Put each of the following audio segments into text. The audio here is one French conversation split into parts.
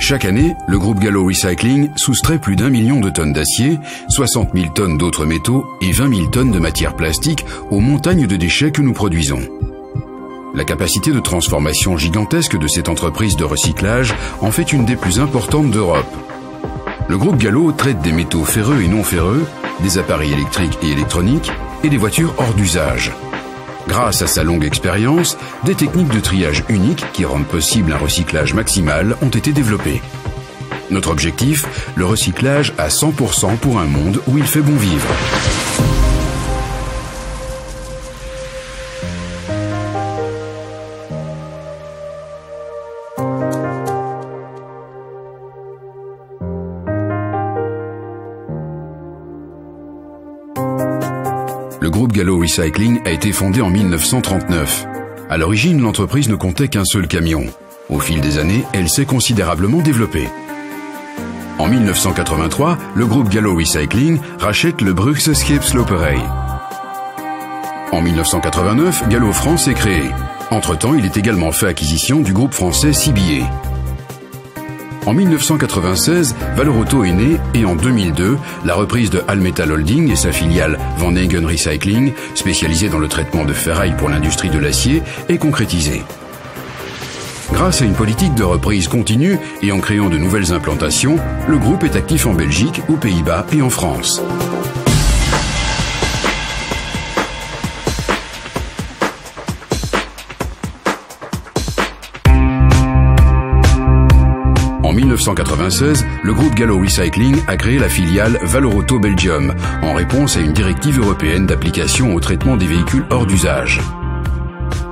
Chaque année, le groupe Gallo Recycling soustrait plus d'1 million de tonnes d'acier, 60 000 tonnes d'autres métaux et 20 000 tonnes de matières plastiques aux montagnes de déchets que nous produisons. La capacité de transformation gigantesque de cette entreprise de recyclage en fait une des plus importantes d'Europe. Le groupe Gallo traite des métaux ferreux et non ferreux, des appareils électriques et électroniques et des voitures hors d'usage. Grâce à sa longue expérience, des techniques de triage uniques qui rendent possible un recyclage maximal ont été développées. Notre objectif, le recyclage à 100% pour un monde où il fait bon vivre. Le groupe Gallo Recycling a été fondé en 1939. À l'origine, l'entreprise ne comptait qu'un seul camion. Au fil des années, elle s'est considérablement développée. En 1983, le groupe Gallo Recycling rachète le Brugse Scheepsloperij. En 1989, Gallo France est créé. Entre-temps, il est également fait acquisition du groupe français CBA. En 1996, Valorauto est né et en 2002, la reprise de Almetal Holding et sa filiale Van Hagen Recycling, spécialisée dans le traitement de ferraille pour l'industrie de l'acier, est concrétisée. Grâce à une politique de reprise continue et en créant de nouvelles implantations, le groupe est actif en Belgique, aux Pays-Bas et en France. En 1996, le groupe Gallo Recycling a créé la filiale Valorauto Belgium, en réponse à une directive européenne d'application au traitement des véhicules hors d'usage.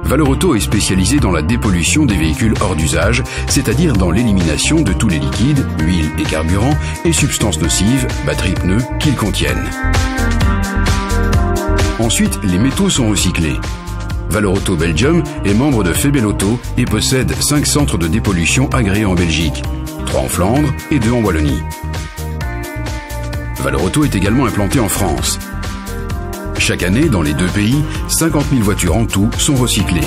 Valorauto est spécialisé dans la dépollution des véhicules hors d'usage, c'est-à-dire dans l'élimination de tous les liquides, huiles et carburants et substances nocives, batteries, pneus, qu'ils contiennent. Ensuite, les métaux sont recyclés. Valorauto Belgium est membre de Febelauto et possède 5 centres de dépollution agréés en Belgique, 3 en Flandre et 2 en Wallonie. Valorauto est également implanté en France. Chaque année, dans les deux pays, 50 000 voitures en tout sont recyclées.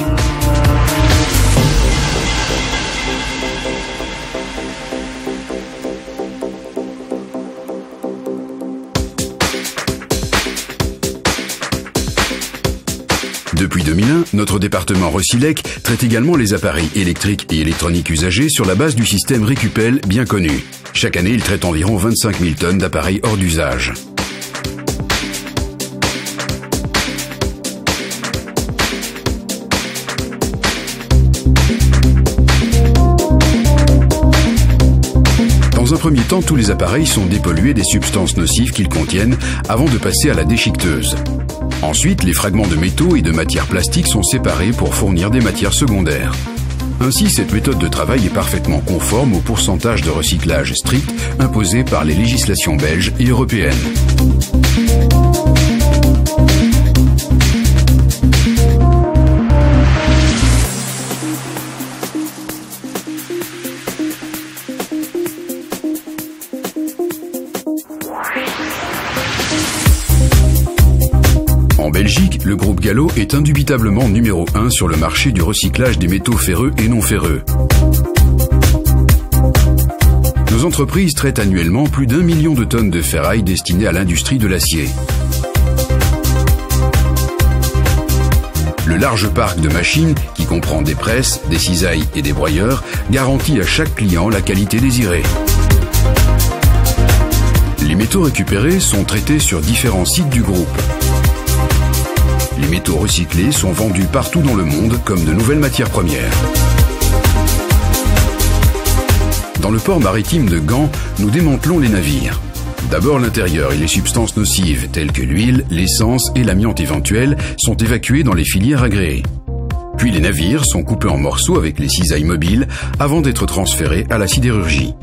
Depuis 2001, notre département Recyleq traite également les appareils électriques et électroniques usagés sur la base du système Récupel bien connu. Chaque année, il traite environ 25 000 tonnes d'appareils hors d'usage. Dans un premier temps, tous les appareils sont dépollués des substances nocives qu'ils contiennent avant de passer à la déchiqueteuse. Ensuite, les fragments de métaux et de matières plastiques sont séparés pour fournir des matières secondaires. Ainsi, cette méthode de travail est parfaitement conforme au pourcentage de recyclage strict imposé par les législations belges et européennes. En Belgique, le groupe Gallo est indubitablement numéro 1 sur le marché du recyclage des métaux ferreux et non ferreux. Nos entreprises traitent annuellement plus d'1 million de tonnes de ferraille destinées à l'industrie de l'acier. Le large parc de machines, qui comprend des presses, des cisailles et des broyeurs, garantit à chaque client la qualité désirée. Les métaux récupérés sont traités sur différents sites du groupe. Les métaux recyclés sont vendus partout dans le monde comme de nouvelles matières premières. Dans le port maritime de Gand, nous démantelons les navires. D'abord, l'intérieur et les substances nocives, telles que l'huile, l'essence et l'amiante éventuel, sont évacués dans les filières agréées. Puis les navires sont coupés en morceaux avec les cisailles mobiles avant d'être transférés à la sidérurgie.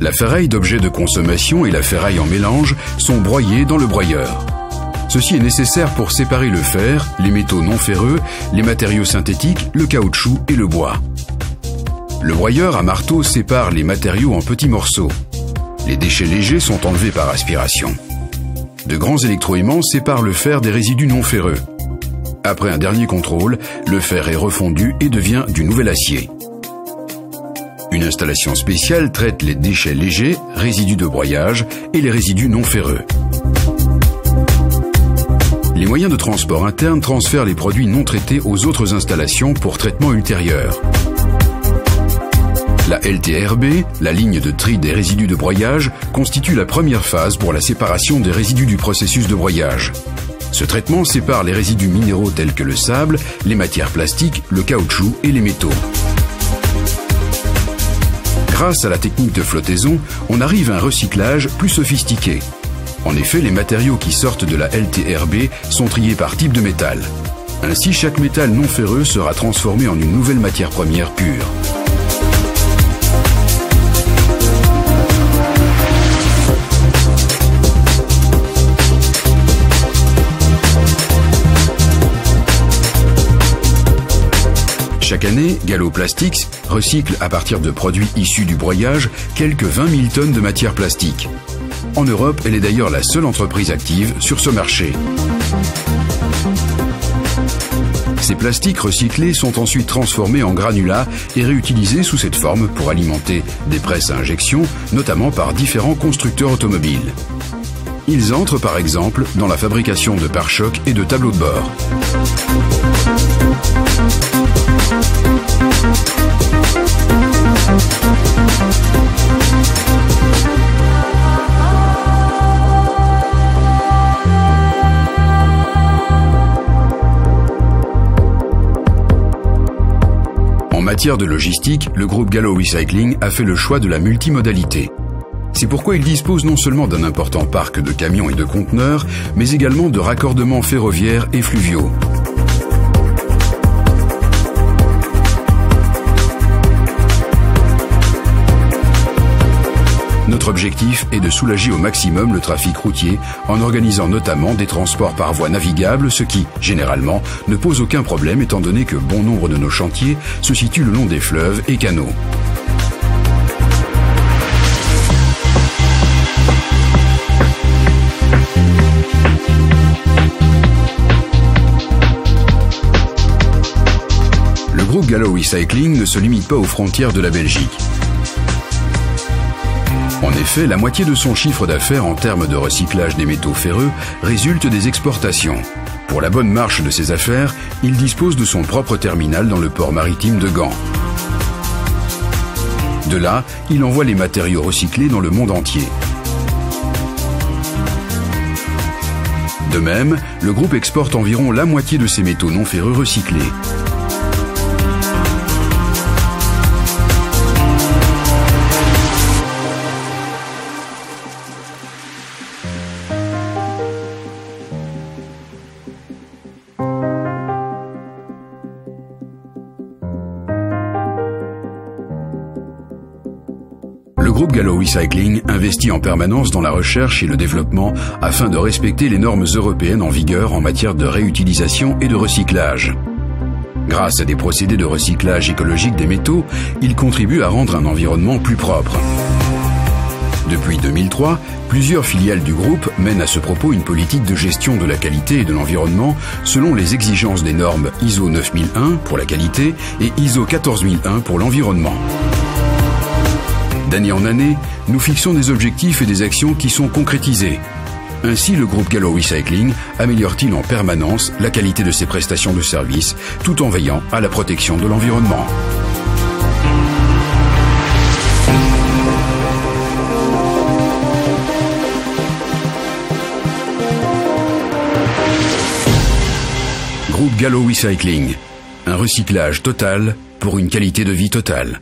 La ferraille d'objets de consommation et la ferraille en mélange sont broyées dans le broyeur. Ceci est nécessaire pour séparer le fer, les métaux non ferreux, les matériaux synthétiques, le caoutchouc et le bois. Le broyeur à marteau sépare les matériaux en petits morceaux. Les déchets légers sont enlevés par aspiration. De grands électroaimants séparent le fer des résidus non ferreux. Après un dernier contrôle, le fer est refondu et devient du nouvel acier. Une installation spéciale traite les déchets légers, résidus de broyage et les résidus non ferreux. Les moyens de transport interne transfèrent les produits non traités aux autres installations pour traitement ultérieur. La LTRB, la ligne de tri des résidus de broyage, constitue la première phase pour la séparation des résidus du processus de broyage. Ce traitement sépare les résidus minéraux tels que le sable, les matières plastiques, le caoutchouc et les métaux. Grâce à la technique de flottaison, on arrive à un recyclage plus sophistiqué. En effet, les matériaux qui sortent de la LTRB sont triés par type de métal. Ainsi, chaque métal non ferreux sera transformé en une nouvelle matière première pure. Chaque année, Gallo Plastics recycle à partir de produits issus du broyage quelques 20 000 tonnes de matière plastique. En Europe, elle est d'ailleurs la seule entreprise active sur ce marché. Ces plastiques recyclés sont ensuite transformés en granulats et réutilisés sous cette forme pour alimenter des presses à injection, notamment par différents constructeurs automobiles. Ils entrent par exemple dans la fabrication de pare-chocs et de tableaux de bord. En matière de logistique, le groupe Gallo Recycling a fait le choix de la multimodalité. C'est pourquoi il dispose non seulement d'un important parc de camions et de conteneurs, mais également de raccordements ferroviaires et fluviaux. Notre objectif est de soulager au maximum le trafic routier en organisant notamment des transports par voie navigable, ce qui, généralement, ne pose aucun problème étant donné que bon nombre de nos chantiers se situent le long des fleuves et canaux. Le groupe Gallo Recycling ne se limite pas aux frontières de la Belgique. En effet, la moitié de son chiffre d'affaires en termes de recyclage des métaux ferreux résulte des exportations. Pour la bonne marche de ses affaires, il dispose de son propre terminal dans le port maritime de Gand. De là, il envoie les matériaux recyclés dans le monde entier. De même, le groupe exporte environ la moitié de ses métaux non ferreux recyclés. Le groupe Gallo Recycling investit en permanence dans la recherche et le développement afin de respecter les normes européennes en vigueur en matière de réutilisation et de recyclage. Grâce à des procédés de recyclage écologique des métaux, il contribue à rendre un environnement plus propre. Depuis 2003, plusieurs filiales du groupe mènent à ce propos une politique de gestion de la qualité et de l'environnement selon les exigences des normes ISO 9001 pour la qualité et ISO 14001 pour l'environnement. D'année en année, nous fixons des objectifs et des actions qui sont concrétisés. Ainsi, le groupe Gallo Recycling améliore-t-il en permanence la qualité de ses prestations de services tout en veillant à la protection de l'environnement. Groupe Gallo Recycling, un recyclage total pour une qualité de vie totale.